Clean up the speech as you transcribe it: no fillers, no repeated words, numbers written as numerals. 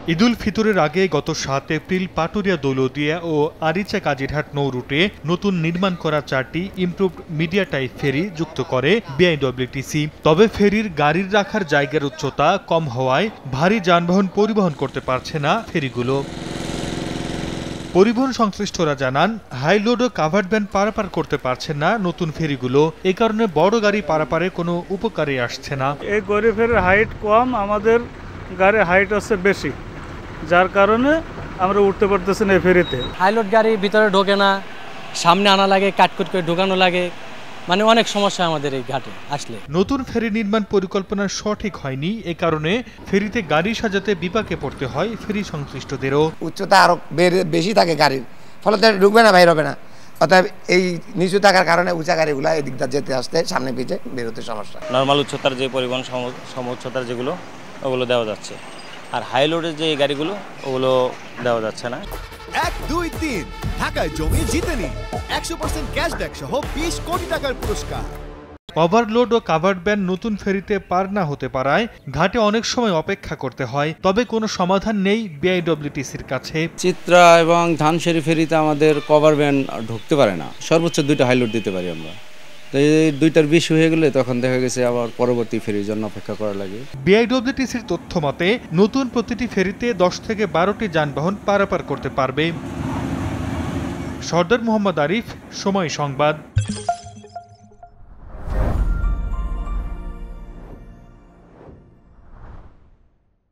ঈদুল ফিতরের আগে গত ৭ এপ্রিল পাটুরিয়া দৌলতদিয়া ও আরিচা কাজিরহাট নৌ রুটে নতুন নির্মাণ করা ৪টি ইমপ্রুভড মিডিয়া টাইপ ফেরি যুক্ত করে বিআইডব্লিউটিসি। তবে ফেরির গাড়ির রাখার জায়গার উচ্চতা কম হওয়ায় ভারী যানবাহন পরিবহন করতে পারছে না ফেরিগুলো। পরিবহন সংশ্লিষ্টরা জানান, হাইলোড ও কাভার্ড ভ্যান পারাপার করতে পারছে না নতুন ফেরিগুলো। এ কারণে বড় গাড়ি পারাপারে কোনো উপকারে আসছে না। এই গরিব ফেরির হাইট কম, আমাদের গাড়ির হাইট হচ্ছে বেশি, যার কারণে আমরা উঠতে পারতেছি না এই ফেরিতে। হাইলোড গাড়ি ভিতরে ঢোকে না, সামনে আনা লাগে, কাটকুট করে ঢোকানো লাগে, মানে অনেক সমস্যা আমাদের এই ঘাটে আসলে। নতুন ফেরি নির্মাণ পরিকল্পনা সঠিক হয়নি, এ কারণে ফেরিতে গাড়ি সাজাতে বিপাকে পড়তে হয় ফেরি সংশ্লিষ্টদেরও। উচ্চতা আরো বেশি থাকে গাড়ির, ফলে ঢুকবে না, বাইর হবে না। অর্থাৎ এই নিচু থাকার কারণে উঁচা গাড়িগুলো এদিকটা যেতে আসতে সামনে পিঠে বেরোতে সমস্যা। নর্মাল উচ্চতার যে পরিবহন উচ্চতার যেগুলো ওগুলো দেওয়া যাচ্ছে, আর হাই লোডের যে গাড়িগুলো ওগুলো দেওয়া যাচ্ছে না। 1, 2, 3 ঢাকায় জমি জিতে নিন 100% ক্যাশব্যাক সহ 20 কোটি টাকার পুরস্কার। ওভারলোড ও কাভার্ড ভ্যান নতুন ফেরিতে পার না হতে পারায় ঘাটে অনেক সময় অপেক্ষা করতে হয়। তবে কোনো সমাধান নেই বিআইডব্লিউটিসির কাছে। চিত্রা এবং ধানসেরি ফেরিতে আমাদের কভার ভ্যান ঢুকতে পারে না, সর্বোচ্চ 2টা হাইলোড দিতে পারি আমরা। তো এই 2টার বেশি হয়ে গেলে তখন দেখা গেছে আবার পরবর্তী ফেরির জন্য অপেক্ষা করা লাগে। বিআইডব্লিউটিসির তথ্য মতে নতুন প্রতিটি ফেরিতে 10 থেকে 12টি যানবাহন পারাপার করতে পারবে। সর্দার মোহাম্মদ আরিফ, সময় সংবাদ।